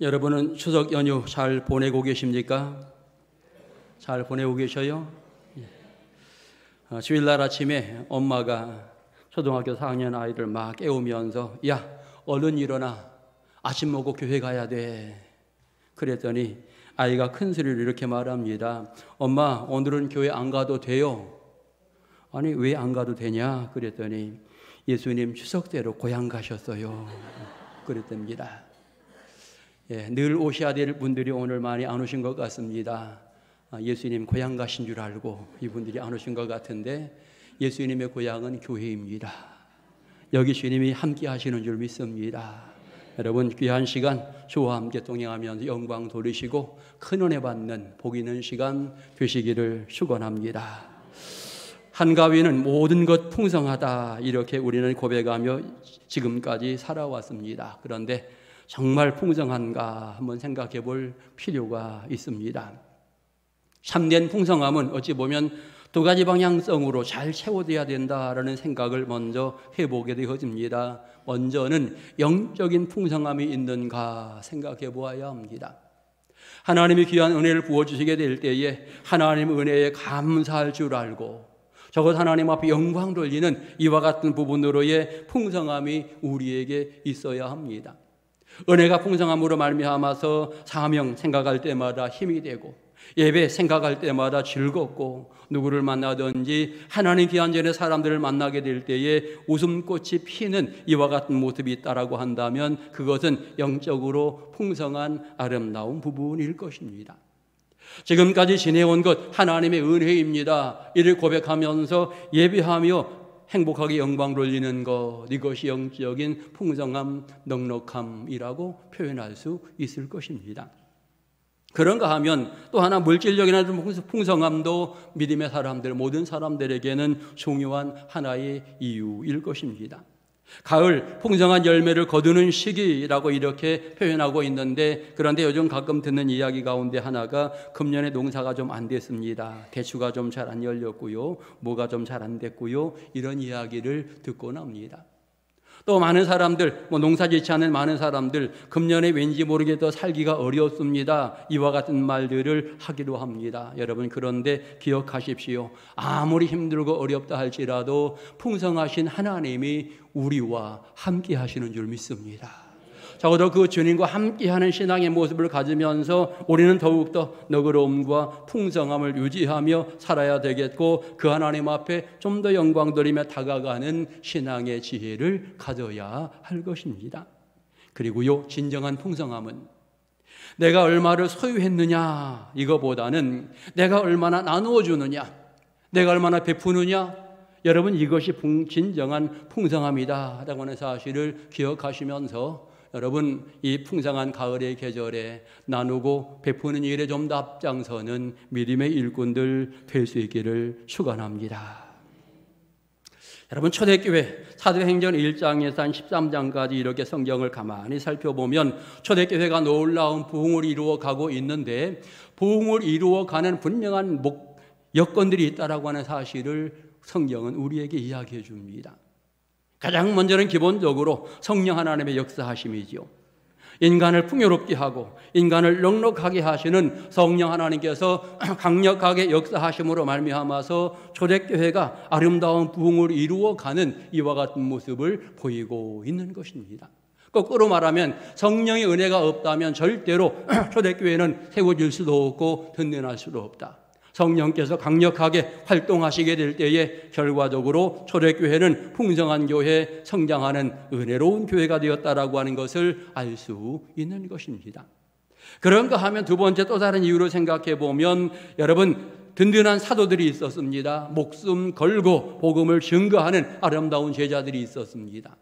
여러분은 추석 연휴 잘 보내고 계십니까? 잘 보내고 계셔요? 주일날 아침에 엄마가 초등학교 4학년 아이를 막 깨우면서 야, 얼른 일어나. 아침 먹고 교회 가야 돼. 그랬더니 아이가 큰 소리로 이렇게 말합니다. 엄마, 오늘은 교회 안 가도 돼요. 아니, 왜 안 가도 되냐? 그랬더니 예수님 추석 때로 고향 가셨어요. 그랬답니다. 늘 오셔야 될 분들이 오늘 많이 안 오신 것 같습니다. 예수님 고향 가신 줄 알고 이분들이 안 오신 것 같은데 예수님의 고향은 교회입니다. 여기 주님이 함께 하시는 줄 믿습니다. 여러분 귀한 시간 주와 함께 동행하면서 영광 돌리시고 큰 은혜 받는 복 있는 시간 되시기를 축원합니다. 한가위는 모든 것 풍성하다 이렇게 우리는 고백하며 지금까지 살아왔습니다. 그런데 정말 풍성한가 한번 생각해 볼 필요가 있습니다. 참된 풍성함은 어찌 보면 두 가지 방향성으로 잘 채워져야 된다라는 생각을 먼저 해보게 되어집니다. 먼저는 영적인 풍성함이 있는가 생각해 보아야 합니다. 하나님이 귀한 은혜를 부어주시게 될 때에 하나님 은혜에 감사할 줄 알고 적어도 하나님 앞에 영광 돌리는 이와 같은 부분으로의 풍성함이 우리에게 있어야 합니다. 은혜가 풍성함으로 말미암아서 사명 생각할 때마다 힘이 되고 예배 생각할 때마다 즐겁고 누구를 만나든지 하나님 귀한 전에 사람들을 만나게 될 때에 웃음꽃이 피는 이와 같은 모습이 있다라고 한다면 그것은 영적으로 풍성한 아름다운 부분일 것입니다. 지금까지 지내온 것 하나님의 은혜입니다. 이를 고백하면서 예배하며 행복하게 영광 돌리는 것, 이것이 영적인 풍성함, 넉넉함이라고 표현할 수 있을 것입니다. 그런가 하면 또 하나 물질적인 풍성함도 믿음의 사람들, 모든 사람들에게는 중요한 하나의 이유일 것입니다. 가을 풍성한 열매를 거두는 시기라고 이렇게 표현하고 있는데 그런데 요즘 가끔 듣는 이야기 가운데 하나가 금년에 농사가 좀 안 됐습니다. 대추가 좀 잘 안 열렸고요. 뭐가 좀 잘 안 됐고요. 이런 이야기를 듣곤 합니다. 또 많은 사람들, 농사짓지 않은 많은 사람들 금년에 왠지 모르게 더 살기가 어렵습니다. 이와 같은 말들을 하기도 합니다. 여러분 그런데 기억하십시오. 아무리 힘들고 어렵다 할지라도 풍성하신 하나님이 우리와 함께 하시는 줄 믿습니다. 적어도 그 주님과 함께하는 신앙의 모습을 가지면서 우리는 더욱더 너그러움과 풍성함을 유지하며 살아야 되겠고 그 하나님 앞에 좀 더 영광 돌리며 다가가는 신앙의 지혜를 가져야 할 것입니다. 그리고요, 진정한 풍성함은 내가 얼마를 소유했느냐 이거보다는 내가 얼마나 나누어 주느냐, 내가 얼마나 베푸느냐, 여러분 이것이 진정한 풍성함이다 라고 하는 사실을 기억하시면서 여러분 이 풍성한 가을의 계절에 나누고 베푸는 일에 좀 더 앞장서는 믿음의 일꾼들 될 수 있기를 축원합니다. 여러분 초대교회 사도행전 1장에서 한 13장까지 이렇게 성경을 가만히 살펴보면 초대교회가 놀라운 부흥을 이루어가고 있는데 부흥을 이루어가는 분명한 여건들이 있다라고 하는 사실을 성경은 우리에게 이야기해 줍니다. 가장 먼저는 기본적으로 성령 하나님의 역사하심이지요. 인간을 풍요롭게 하고 인간을 넉넉하게 하시는 성령 하나님께서 강력하게 역사하심으로 말미암아서 초대교회가 아름다운 부흥을 이루어가는 이와 같은 모습을 보이고 있는 것입니다. 거꾸로 말하면 성령의 은혜가 없다면 절대로 초대교회는 세워질 수도 없고 든든할 수도 없다. 성령께서 강력하게 활동하시게 될 때에 결과적으로 초대교회는 풍성한 교회, 성장하는 은혜로운 교회가 되었다라고 하는 것을 알 수 있는 것입니다. 그런가 하면 두 번째 또 다른 이유로 생각해 보면 여러분 든든한 사도들이 있었습니다. 목숨 걸고 복음을 증거하는 아름다운 제자들이 있었습니다.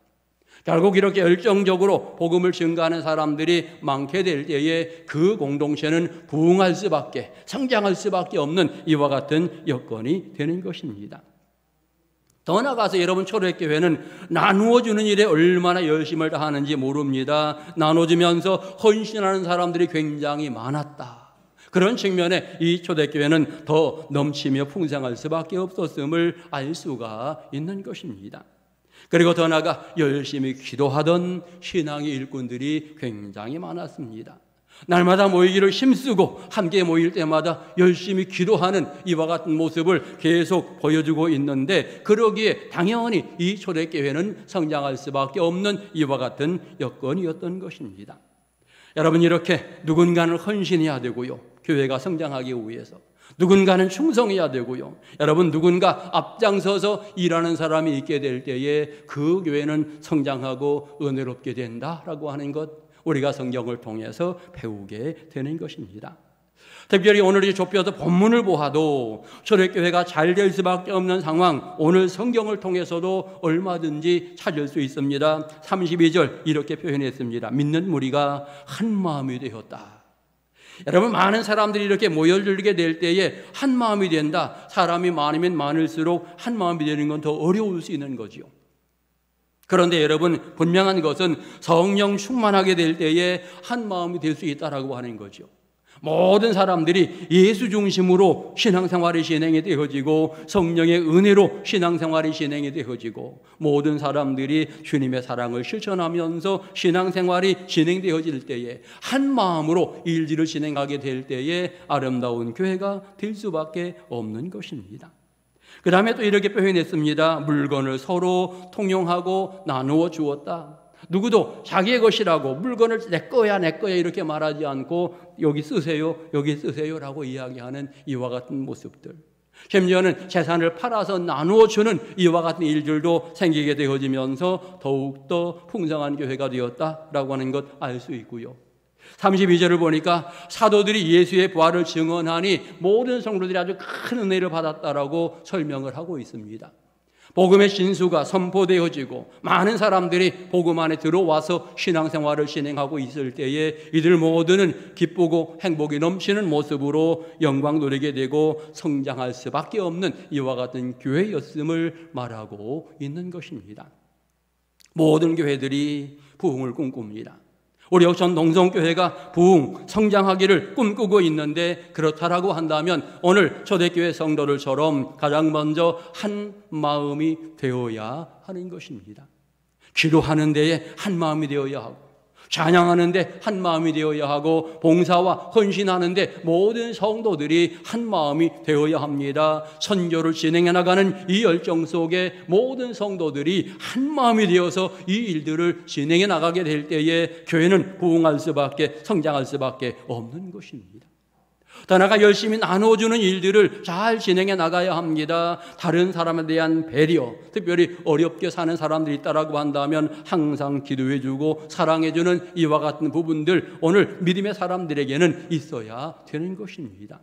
결국 이렇게 열정적으로 복음을 증거하는 사람들이 많게 될 때에 그 공동체는 부흥할 수밖에, 성장할 수밖에 없는 이와 같은 여건이 되는 것입니다. 더 나아가서 여러분 초대교회는 나누어주는 일에 얼마나 열심을 다하는지 모릅니다. 나눠주면서 헌신하는 사람들이 굉장히 많았다. 그런 측면에 이 초대교회는 더 넘치며 풍성할 수밖에 없었음을 알 수가 있는 것입니다. 그리고 더 나아가 열심히 기도하던 신앙의 일꾼들이 굉장히 많았습니다. 날마다 모이기를 힘쓰고 함께 모일 때마다 열심히 기도하는 이와 같은 모습을 계속 보여주고 있는데, 그러기에 당연히 이 초대교회는 성장할 수밖에 없는 이와 같은 여건이었던 것입니다. 여러분, 이렇게 누군가는 헌신해야 되고요, 교회가 성장하기 위해서 누군가는 충성해야 되고요, 여러분, 누군가 앞장서서 일하는 사람이 있게 될 때에 그 교회는 성장하고 은혜롭게 된다라고 하는 것, 우리가 성경을 통해서 배우게 되는 것입니다. 특별히 오늘 좁혀서 본문을 보아도 초대교회가 잘 될 수밖에 없는 상황, 오늘 성경을 통해서도 얼마든지 찾을 수 있습니다. 32절 이렇게 표현했습니다. 믿는 무리가 한 마음이 되었다. 여러분, 많은 사람들이 이렇게 모여들게 될 때에 한 마음이 된다. 사람이 많으면 많을수록 한 마음이 되는 건 더 어려울 수 있는 거지요. 그런데 여러분, 분명한 것은 성령 충만하게 될 때에 한 마음이 될 수 있다라고 하는 거죠. 모든 사람들이 예수 중심으로 신앙생활이 진행이 되어지고 성령의 은혜로 신앙생활이 진행이 되어지고 모든 사람들이 주님의 사랑을 실천하면서 신앙생활이 진행되어질 때에 한 마음으로 일들을 진행하게 될 때에 아름다운 교회가 될 수밖에 없는 것입니다. 그 다음에 또 이렇게 표현했습니다. 물건을 서로 통용하고 나누어 주었다. 누구도 자기의 것이라고 물건을 내 거야 이렇게 말하지 않고 여기 쓰세요 여기 쓰세요라고 이야기하는 이와 같은 모습들, 심지어는 재산을 팔아서 나누어 주는 이와 같은 일들도 생기게 되어지면서 더욱더 풍성한 교회가 되었다라고 하는 것 알 수 있고요. 32절을 보니까 사도들이 예수의 부활을 증언하니 모든 성도들이 아주 큰 은혜를 받았다라고 설명을 하고 있습니다. 복음의 진수가 선포되어지고 많은 사람들이 복음 안에 들어와서 신앙생활을 진행하고 있을 때에 이들 모두는 기쁘고 행복이 넘치는 모습으로 영광 누리게 되고 성장할 수밖에 없는 이와 같은 교회였음을 말하고 있는 것입니다. 모든 교회들이 부흥을 꿈꿉니다. 우리 역전 동성교회가 부흥, 성장하기를 꿈꾸고 있는데, 그렇다라고 한다면 오늘 초대교회 성도들처럼 가장 먼저 한 마음이 되어야 하는 것입니다. 기도하는 데에 한 마음이 되어야 하고, 찬양하는 데 한 마음이 되어야 하고, 봉사와 헌신하는 데 모든 성도들이 한 마음이 되어야 합니다. 선교를 진행해 나가는 이 열정 속에 모든 성도들이 한 마음이 되어서 이 일들을 진행해 나가게 될 때에 교회는 부흥할 수밖에, 성장할 수밖에 없는 것입니다. 더 나아가 열심히 나눠주는 일들을 잘 진행해 나가야 합니다. 다른 사람에 대한 배려, 특별히 어렵게 사는 사람들이 있다라고 한다면 항상 기도해주고 사랑해주는 이와 같은 부분들, 오늘 믿음의 사람들에게는 있어야 되는 것입니다.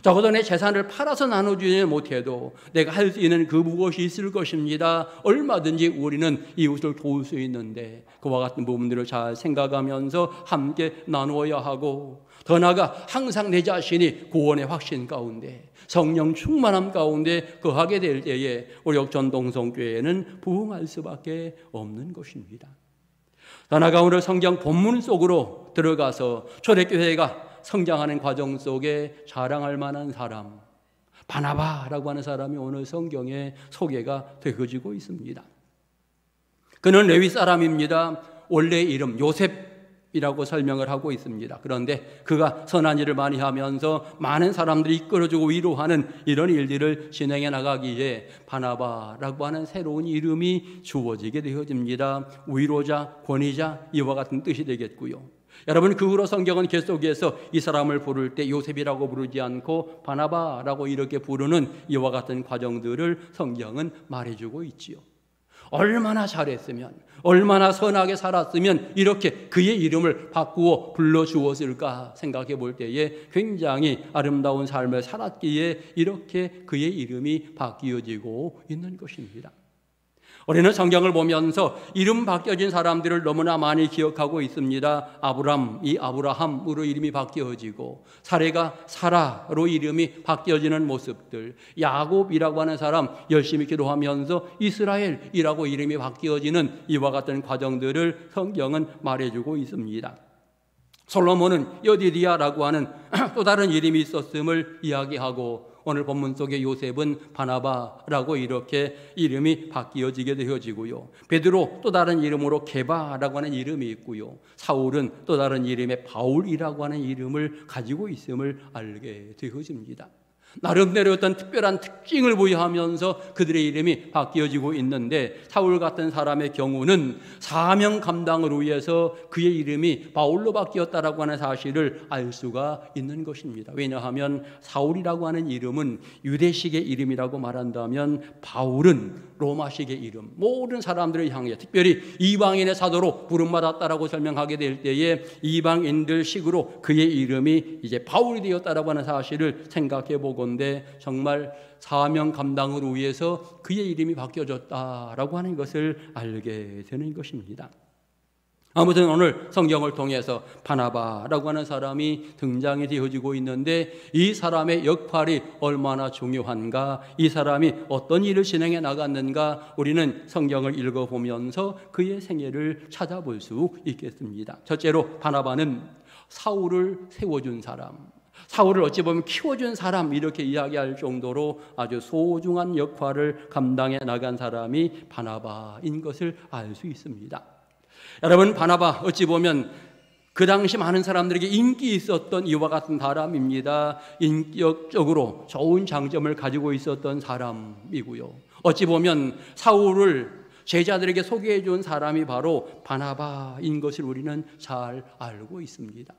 적어도 내 재산을 팔아서 나눠주지 못해도 내가 할 수 있는 그 무엇이 있을 것입니다. 얼마든지 우리는 이웃을 도울 수 있는데 그와 같은 부분들을 잘 생각하면서 함께 나누어야 하고, 더 나아가 항상 내 자신이 구원의 확신 가운데 성령 충만함 가운데 거하게 될 때에 우리 역전 동성교회는 부흥할 수밖에 없는 것입니다. 더 나아가 오늘 성경 본문 속으로 들어가서 초대교회가 성장하는 과정 속에 자랑할 만한 사람, 바나바라고 하는 사람이 오늘 성경에 소개가 되어지고 있습니다. 그는 레위 사람입니다. 원래 이름 요셉이라고 설명을 하고 있습니다. 그런데 그가 선한 일을 많이 하면서 많은 사람들이 이끌어주고 위로하는 이런 일들을 진행해 나가기에 바나바라고 하는 새로운 이름이 주어지게 되어집니다. 위로자, 권위자 이와 같은 뜻이 되겠고요. 여러분, 그 후로 성경은 계속해서 이 사람을 부를 때 요셉이라고 부르지 않고 바나바라고 이렇게 부르는 이와 같은 과정들을 성경은 말해주고 있지요. 얼마나 잘했으면, 얼마나 선하게 살았으면 이렇게 그의 이름을 바꾸어 불러주었을까 생각해 볼 때에 굉장히 아름다운 삶을 살았기에 이렇게 그의 이름이 바뀌어지고 있는 것입니다. 우리는 성경을 보면서 이름 바뀌어진 사람들을 너무나 많이 기억하고 있습니다. 아브람, 이 아브라함으로 이름이 바뀌어지고, 사레가 사라로 이름이 바뀌어지는 모습들, 야곱이라고 하는 사람 열심히 기도하면서 이스라엘이라고 이름이 바뀌어지는 이와 같은 과정들을 성경은 말해주고 있습니다. 솔로몬은 여디디아라고 하는 또 다른 이름이 있었음을 이야기하고, 오늘 본문 속의 요셉은 바나바라고 이렇게 이름이 바뀌어지게 되어지고요. 베드로 또 다른 이름으로 게바라고 하는 이름이 있고요. 사울은 또 다른 이름의 바울이라고 하는 이름을 가지고 있음을 알게 되어집니다. 나름대로 어떤 특별한 특징을 부여하면서 그들의 이름이 바뀌어지고 있는데, 사울 같은 사람의 경우는 사명 감당을 위해서 그의 이름이 바울로 바뀌었다라고 하는 사실을 알 수가 있는 것입니다. 왜냐하면 사울이라고 하는 이름은 유대식의 이름이라고 말한다면, 바울은 로마식의 이름, 모든 사람들을 향해 특별히 이방인의 사도로 부름받았다라고 설명하게 될 때에 이방인들 식으로 그의 이름이 이제 바울이 되었다라고 하는 사실을 생각해 보건대 정말 사명 감당을 위해서 그의 이름이 바뀌어졌다라고 하는 것을 알게 되는 것입니다. 아무튼 오늘 성경을 통해서 바나바라고 하는 사람이 등장이 되어지고 있는데, 이 사람의 역할이 얼마나 중요한가, 이 사람이 어떤 일을 진행해 나갔는가, 우리는 성경을 읽어보면서 그의 생애를 찾아볼 수 있겠습니다. 첫째로 바나바는 사울을 세워준 사람, 사울을 어찌 보면 키워준 사람, 이렇게 이야기할 정도로 아주 소중한 역할을 감당해 나간 사람이 바나바인 것을 알 수 있습니다. 여러분, 바나바 어찌 보면 그 당시 많은 사람들에게 인기 있었던 이와 같은 사람입니다. 인격적으로 좋은 장점을 가지고 있었던 사람이고요. 어찌 보면 사울을 제자들에게 소개해 준 사람이 바로 바나바인 것을 우리는 잘 알고 있습니다.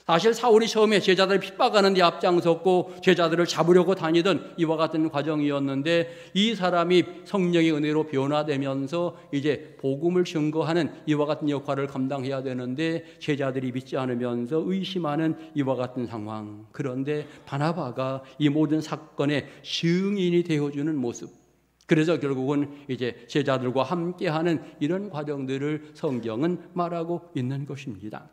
사실 사울이 처음에 제자들을 핍박하는 데 앞장섰고 제자들을 잡으려고 다니던 이와 같은 과정이었는데, 이 사람이 성령의 은혜로 변화되면서 이제 복음을 증거하는 이와 같은 역할을 감당해야 되는데, 제자들이 믿지 않으면서 의심하는 이와 같은 상황. 그런데 바나바가 이 모든 사건의 증인이 되어주는 모습, 그래서 결국은 이제 제자들과 함께하는 이런 과정들을 성경은 말하고 있는 것입니다.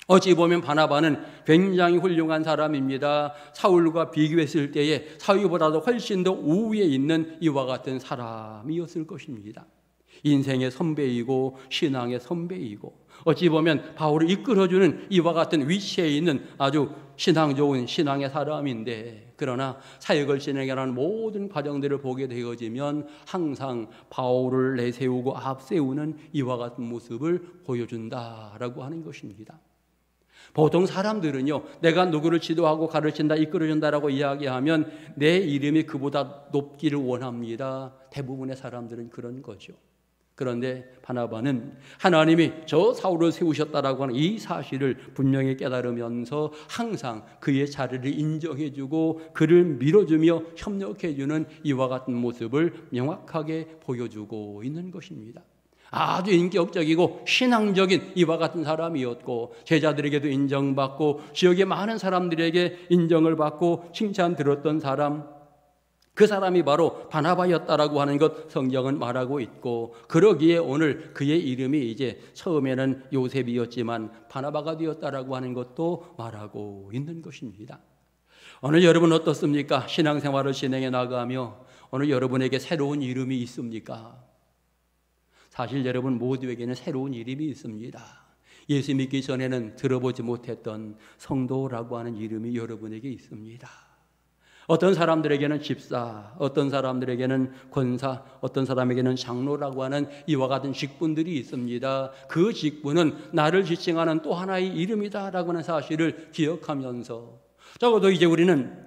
어찌 보면 바나바는 굉장히 훌륭한 사람입니다. 사울과 비교했을 때에 사울보다도 훨씬 더 우위에 있는 이와 같은 사람이었을 것입니다. 인생의 선배이고 신앙의 선배이고, 어찌 보면 바울을 이끌어주는 이와 같은 위치에 있는 아주 신앙 좋은 신앙의 사람인데, 그러나 사역을 진행하는 모든 과정들을 보게 되어지면 항상 바울을 내세우고 앞세우는 이와 같은 모습을 보여준다라고 하는 것입니다. 보통 사람들은요, 내가 누구를 지도하고 가르친다, 이끌어준다라고 이야기하면 내 이름이 그보다 높기를 원합니다. 대부분의 사람들은 그런 거죠. 그런데 바나바는 하나님이 저 사울을 세우셨다라고 하는 이 사실을 분명히 깨달으면서 항상 그의 자리를 인정해주고 그를 밀어주며 협력해주는 이와 같은 모습을 명확하게 보여주고 있는 것입니다. 아주 인격적이고 신앙적인 이와 같은 사람이었고, 제자들에게도 인정받고 지역의 많은 사람들에게 인정을 받고 칭찬 들었던 사람, 그 사람이 바로 바나바였다라고 하는 것 성경은 말하고 있고, 그러기에 오늘 그의 이름이 이제 처음에는 요셉이었지만 바나바가 되었다라고 하는 것도 말하고 있는 것입니다. 오늘 여러분 어떻습니까? 신앙생활을 진행해 나가며 오늘 여러분에게 새로운 이름이 있습니까? 사실 여러분 모두에게는 새로운 이름이 있습니다. 예수 믿기 전에는 들어보지 못했던 성도라고 하는 이름이 여러분에게 있습니다. 어떤 사람들에게는 집사, 어떤 사람들에게는 권사, 어떤 사람에게는 장로라고 하는 이와 같은 직분들이 있습니다. 그 직분은 나를 지칭하는 또 하나의 이름이다라고 하는 사실을 기억하면서 적어도 이제 우리는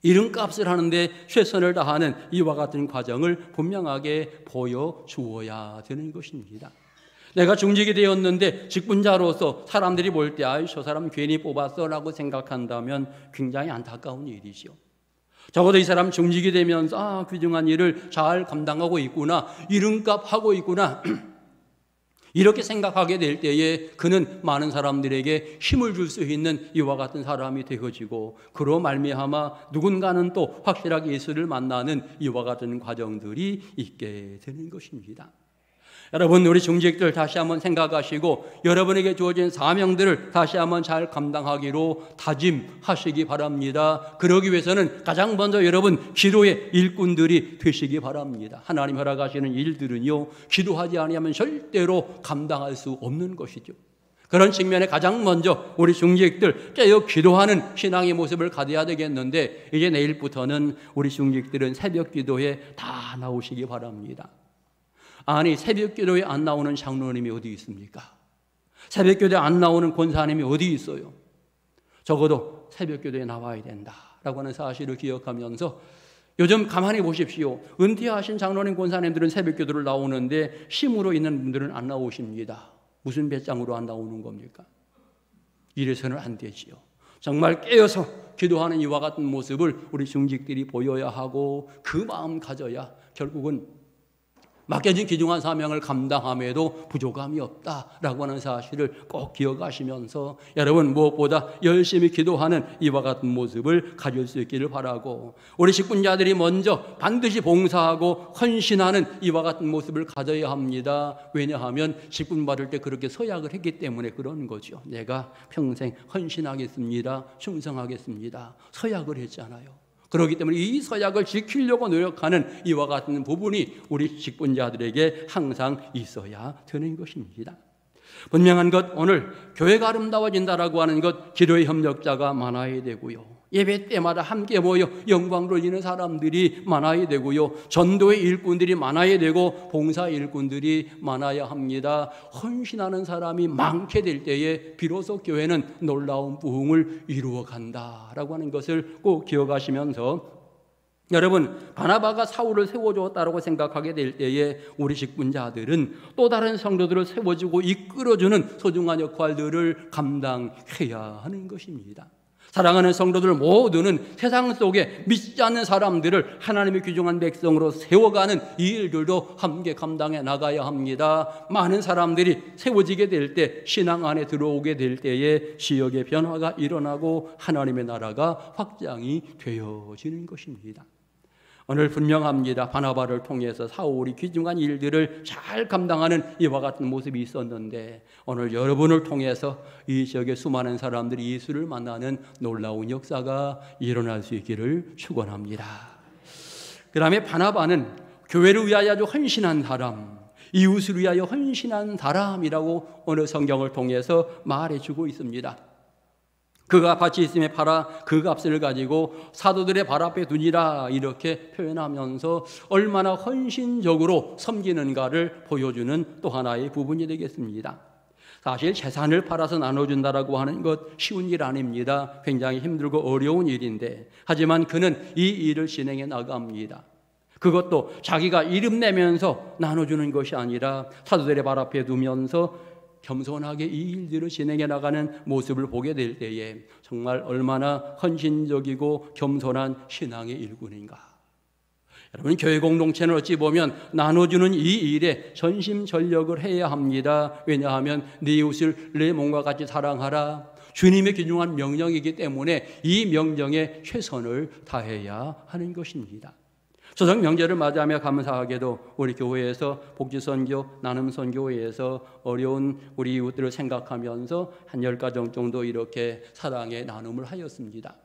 이름값을 하는데 최선을 다하는 이와 같은 과정을 분명하게 보여주어야 되는 것입니다. 내가 중직이 되었는데 직분자로서 사람들이 볼 때 저 사람 괜히 뽑았어 라고 생각한다면 굉장히 안타까운 일이죠. 적어도 이 사람 중직이 되면서 귀중한 일을 잘 감당하고 있구나, 이름값 하고 있구나, 이렇게 생각하게 될 때에 그는 많은 사람들에게 힘을 줄 수 있는 이와 같은 사람이 되어지고, 그로 말미암아 누군가는 또 확실하게 예수를 만나는 이와 같은 과정들이 있게 되는 것입니다. 여러분, 우리 중직들 다시 한번 생각하시고 여러분에게 주어진 사명들을 다시 한번 잘 감당하기로 다짐하시기 바랍니다. 그러기 위해서는 가장 먼저 여러분 기도의 일꾼들이 되시기 바랍니다. 하나님 허락하시는 일들은요, 기도하지 아니하면 절대로 감당할 수 없는 것이죠. 그런 측면에 가장 먼저 우리 중직들 깨어 기도하는 신앙의 모습을 가져야 되겠는데, 이제 내일부터는 우리 중직들은 새벽 기도에 다 나오시기 바랍니다. 아니, 새벽 기도에 안 나오는 장로님이 어디 있습니까? 새벽 기도에 안 나오는 권사님이 어디 있어요? 적어도 새벽 기도에 나와야 된다라고 하는 사실을 기억하면서, 요즘 가만히 보십시오. 은퇴하신 장로님 권사님들은 새벽 기도를 나오는데 심으로 있는 분들은 안 나오십니다. 무슨 배짱으로 안 나오는 겁니까? 이래서는 안 되지요. 정말 깨어서 기도하는 이와 같은 모습을 우리 중직들이 보여야 하고, 그 마음 가져야 결국은 맡겨진 귀중한 사명을 감당함에도 부족함이 없다라고 하는 사실을 꼭 기억하시면서, 여러분 무엇보다 열심히 기도하는 이와 같은 모습을 가질 수 있기를 바라고, 우리 직분자들이 먼저 반드시 봉사하고 헌신하는 이와 같은 모습을 가져야 합니다. 왜냐하면 직분 받을 때 그렇게 서약을 했기 때문에 그런 거죠. 내가 평생 헌신하겠습니다, 충성하겠습니다, 서약을 했잖아요. 그렇기 때문에 이 서약을 지키려고 노력하는 이와 같은 부분이 우리 직분자들에게 항상 있어야 되는 것입니다. 분명한 것, 오늘 교회가 아름다워진다라고 하는 것, 기도의 협력자가 많아야 되고요, 예배 때마다 함께 모여 영광 돌리는 사람들이 많아야 되고요, 전도의 일꾼들이 많아야 되고 봉사 일꾼들이 많아야 합니다. 헌신하는 사람이 많게 될 때에 비로소 교회는 놀라운 부흥을 이루어 간다라고 하는 것을 꼭 기억하시면서, 여러분 바나바가 사울을 세워주었다고 생각하게 될 때에 우리 직분자들은 또 다른 성도들을 세워주고 이끌어주는 소중한 역할들을 감당해야 하는 것입니다. 사랑하는 성도들 모두는 세상 속에 믿지 않는 사람들을 하나님의 귀중한 백성으로 세워가는 이 일들도 함께 감당해 나가야 합니다. 많은 사람들이 세워지게 될 때, 신앙 안에 들어오게 될 때에 지역의 변화가 일어나고 하나님의 나라가 확장이 되어지는 것입니다. 오늘 분명합니다. 바나바를 통해서 사울이 귀중한 일들을 잘 감당하는 이와 같은 모습이 있었는데, 오늘 여러분을 통해서 이 지역의 수많은 사람들이 예수를 만나는 놀라운 역사가 일어날 수 있기를 축원합니다. 그 다음에 바나바는 교회를 위하여 아주 헌신한 사람, 이웃을 위하여 헌신한 사람이라고 오늘 성경을 통해서 말해주고 있습니다. 그가 밭이 있음에 팔아 그 값을 가지고 사도들의 발 앞에 두니라, 이렇게 표현하면서 얼마나 헌신적으로 섬기는가를 보여주는 또 하나의 부분이 되겠습니다. 사실 재산을 팔아서 나눠준다라고 하는 것 쉬운 일 아닙니다. 굉장히 힘들고 어려운 일인데, 하지만 그는 이 일을 진행해 나갑니다. 그것도 자기가 이름 내면서 나눠주는 것이 아니라 사도들의 발 앞에 두면서 겸손하게 이 일들을 진행해 나가는 모습을 보게 될 때에 정말 얼마나 헌신적이고 겸손한 신앙의 일꾼인가. 여러분, 교회 공동체는 어찌 보면 나눠주는 이 일에 전심전력을 해야 합니다. 왜냐하면 네 이웃을 내 몸과 같이 사랑하라, 주님의 귀중한 명령이기 때문에 이 명령에 최선을 다해야 하는 것입니다. 추석 명절을 맞이하며 감사하게도 우리 교회에서 복지선교, 나눔선교회에서 어려운 우리 이웃들을 생각하면서 한 10가정 정도 이렇게 사랑의 나눔을 하였습니다.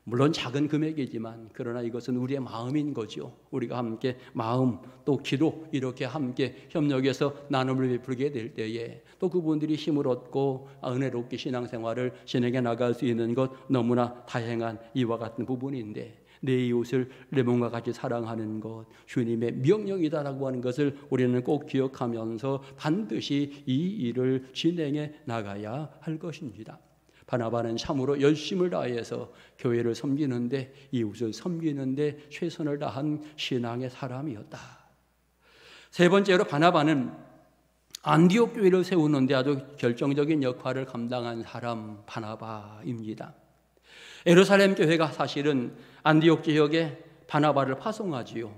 물론 작은 금액이지만 그러나 이것은 우리의 마음인 거죠. 우리가 함께 마음 또 기도 이렇게 함께 협력해서 나눔을 베풀게 될 때에 또 그분들이 힘을 얻고 은혜롭게 신앙생활을 진행해 나갈 수 있는 것 너무나 다행한 이와 같은 부분인데, 내 이웃을 내 몸과 같이 사랑하는 것 주님의 명령이다라고 하는 것을 우리는 꼭 기억하면서 반드시 이 일을 진행해 나가야 할 것입니다. 바나바는 참으로 열심을 다해서 교회를 섬기는데, 이웃을 섬기는데 최선을 다한 신앙의 사람이었다. 세 번째로 바나바는 안디옥 교회를 세우는데 아주 결정적인 역할을 감당한 사람 바나바입니다. 예루살렘 교회가 사실은 안디옥 지역에 바나바를 파송하지요.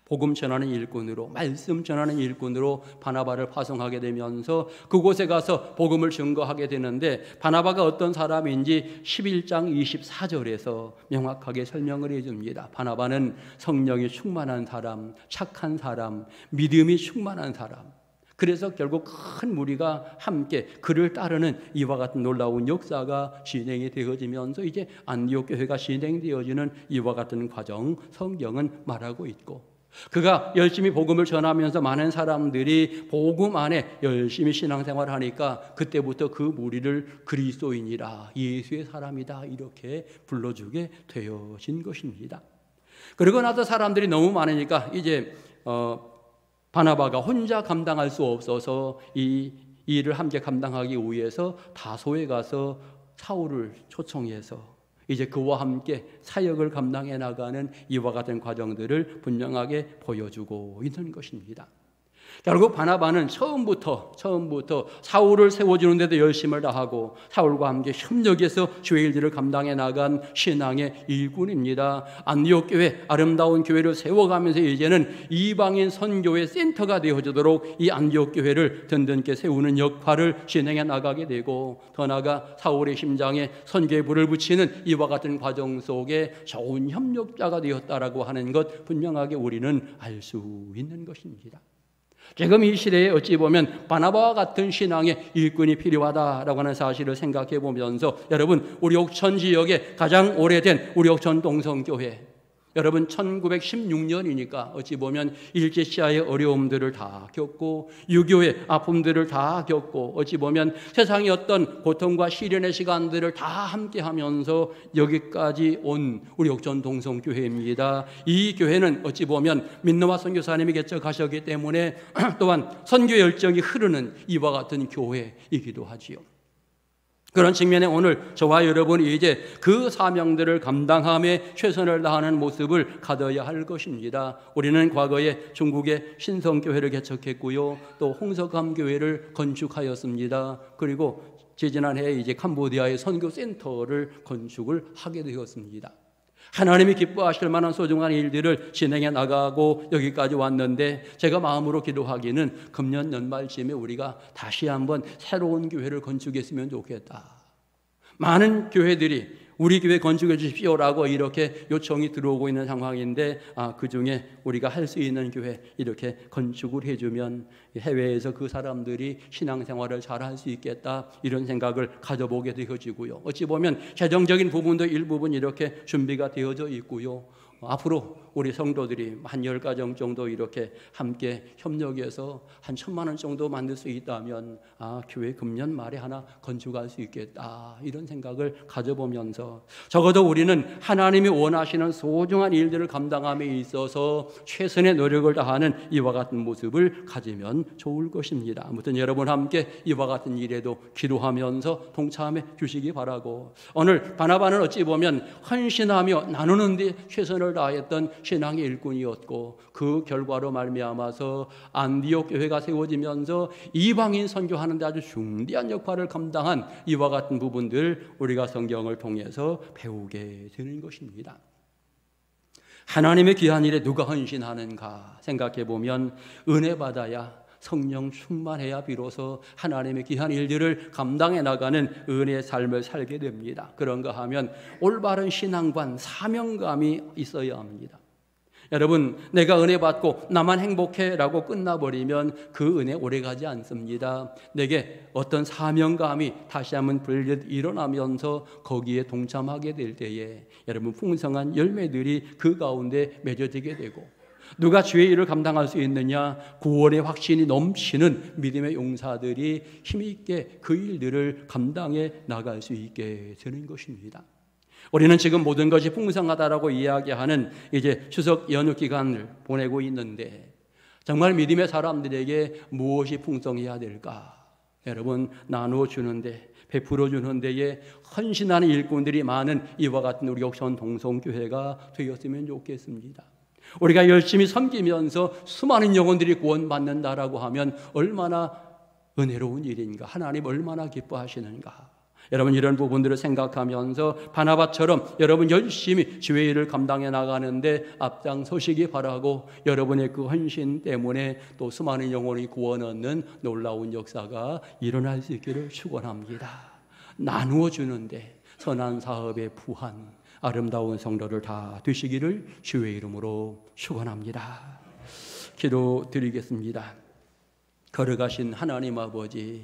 복음 전하는 일꾼으로, 말씀 전하는 일꾼으로 바나바를 파송하게 되면서 그곳에 가서 복음을 증거하게 되는데, 바나바가 어떤 사람인지 11장 24절에서 명확하게 설명을 해줍니다. 바나바는 성령이 충만한 사람, 착한 사람, 믿음이 충만한 사람. 그래서 결국 큰 무리가 함께 그를 따르는 이와 같은 놀라운 역사가 진행이 되어지면서 이제 안디옥 교회가 진행되어지는 이와 같은 과정 성경은 말하고 있고, 그가 열심히 복음을 전하면서 많은 사람들이 복음 안에 열심히 신앙생활을 하니까 그때부터 그 무리를 그리스도인이라, 예수의 사람이다 이렇게 불러주게 되어진 것입니다. 그러고 나서 사람들이 너무 많으니까 이제 바나바가 혼자 감당할 수 없어서 이 일을 함께 감당하기 위해서 다소에 가서 사울을 초청해서 이제 그와 함께 사역을 감당해 나가는 이와 같은 과정들을 분명하게 보여주고 있는 것입니다. 결국 바나바는 처음부터 사울을 세워주는 데도 열심을 다하고 사울과 함께 협력해서 주의 일들을 감당해 나간 신앙의 일꾼입니다. 안디옥 교회, 아름다운 교회를 세워가면서 이제는 이방인 선교의 센터가 되어주도록 이 안디옥 교회를 든든하게 세우는 역할을 진행해 나가게 되고, 더 나아가 사울의 심장에 선교의 불을 붙이는 이와 같은 과정 속에 좋은 협력자가 되었다라고 하는 것 분명하게 우리는 알 수 있는 것입니다. 지금 이 시대에 어찌 보면 바나바와 같은 신앙의 일꾼이 필요하다라고 하는 사실을 생각해 보면서, 여러분, 우리 옥천 지역에 가장 오래된 우리 옥천 동성교회, 여러분 1916년이니까 어찌 보면 일제시대의 어려움들을 다 겪고 6.25의 아픔들을 다 겪고 어찌 보면 세상의 어떤 고통과 시련의 시간들을 다 함께 하면서 여기까지 온 우리 옥천 동성교회입니다. 이 교회는 어찌 보면 민노아 선교사님이 개척하셨기 때문에 또한 선교 열정이 흐르는 이와 같은 교회이기도 하지요. 그런 측면에 오늘 저와 여러분이 이제 그 사명들을 감당함에 최선을 다하는 모습을 가져야 할 것입니다. 우리는 과거에 중국의 신성교회를 개척했고요, 또 홍석암교회를 건축하였습니다. 그리고 지지난해 이제 캄보디아의 선교센터를 건축을 하게 되었습니다. 하나님이 기뻐하실 만한 소중한 일들을 진행해 나가고 여기까지 왔는데, 제가 마음으로 기도하기는 금년 연말쯤에 우리가 다시 한번 새로운 교회를 건축했으면 좋겠다. 많은 교회들이 우리 교회 건축해 주십시오라고 이렇게 요청이 들어오고 있는 상황인데, 그 중에 우리가 할 수 있는 교회 이렇게 건축을 해주면 해외에서 그 사람들이 신앙생활을 잘 할 수 있겠다, 이런 생각을 가져보게 되어지고요. 어찌 보면 재정적인 부분도 일부분 이렇게 준비가 되어져 있고요. 앞으로 우리 성도들이 한 10가정 정도 이렇게 함께 협력해서 한 1,000만 원 정도 만들 수 있다면 교회 금년 말에 하나 건축할 수 있겠다, 이런 생각을 가져보면서 적어도 우리는 하나님이 원하시는 소중한 일들을 감당함에 있어서 최선의 노력을 다하는 이와 같은 모습을 가지면 좋을 것입니다. 아무튼 여러분 함께 이와 같은 일에도 기도하면서 동참해 주시기 바라고, 오늘 바나바는 어찌 보면 헌신하며 나누는 데 최선을 다했던 신앙의 일꾼이었고, 그 결과로 말미암아서 안디옥 교회가 세워지면서 이방인 선교하는 데 아주 중대한 역할을 감당한 이와 같은 부분들 우리가 성경을 통해서 배우게 되는 것입니다. 하나님의 귀한 일에 누가 헌신하는가 생각해 보면 은혜 받아야, 성령 충만해야 비로소 하나님의 귀한 일들을 감당해 나가는 은혜의 삶을 살게 됩니다. 그런가 하면 올바른 신앙관, 사명감이 있어야 합니다. 여러분, 내가 은혜 받고 나만 행복해라고 끝나버리면 그 은혜 오래가지 않습니다. 내게 어떤 사명감이 다시 한번 불려 일어나면서 거기에 동참하게 될 때에 여러분 풍성한 열매들이 그 가운데 맺어지게 되고, 누가 주의 일을 감당할 수 있느냐? 구원의 확신이 넘치는 믿음의 용사들이 힘있게 그 일들을 감당해 나갈 수 있게 되는 것입니다. 우리는 지금 모든 것이 풍성하다라고 이야기하는 이제 추석 연휴 기간을 보내고 있는데, 정말 믿음의 사람들에게 무엇이 풍성해야 될까? 여러분, 나누어 주는데, 베풀어 주는 데에 헌신하는 일꾼들이 많은 이와 같은 우리 옥천 동성교회가 되었으면 좋겠습니다. 우리가 열심히 섬기면서 수많은 영혼들이 구원받는다라고 하면 얼마나 은혜로운 일인가, 하나님 얼마나 기뻐하시는가. 여러분, 이런 부분들을 생각하면서 바나바처럼 여러분 열심히 주의 일을 감당해 나가는데 앞장서시기 바라고, 여러분의 그 헌신 때문에 또 수많은 영혼이 구원 얻는 놀라운 역사가 일어날 수 있기를 축원합니다. 나누어 주는데 선한 사업의 부한 아름다운 성도를 다 되시기를 주의 이름으로 축원합니다. 기도드리겠습니다. 걸어가신 하나님 아버지,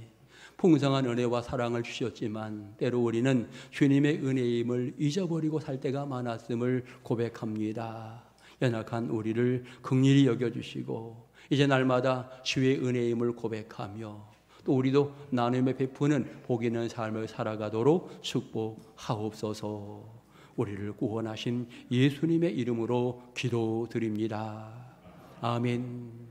풍성한 은혜와 사랑을 주셨지만 때로 우리는 주님의 은혜임을 잊어버리고 살 때가 많았음을 고백합니다. 연약한 우리를 긍휼히 여겨주시고 이제 날마다 주의 은혜임을 고백하며 또 우리도 나눔에 베푸는 복 있는 삶을 살아가도록 축복하옵소서. 우리를 구원하신 예수님의 이름으로 기도드립니다. 아멘.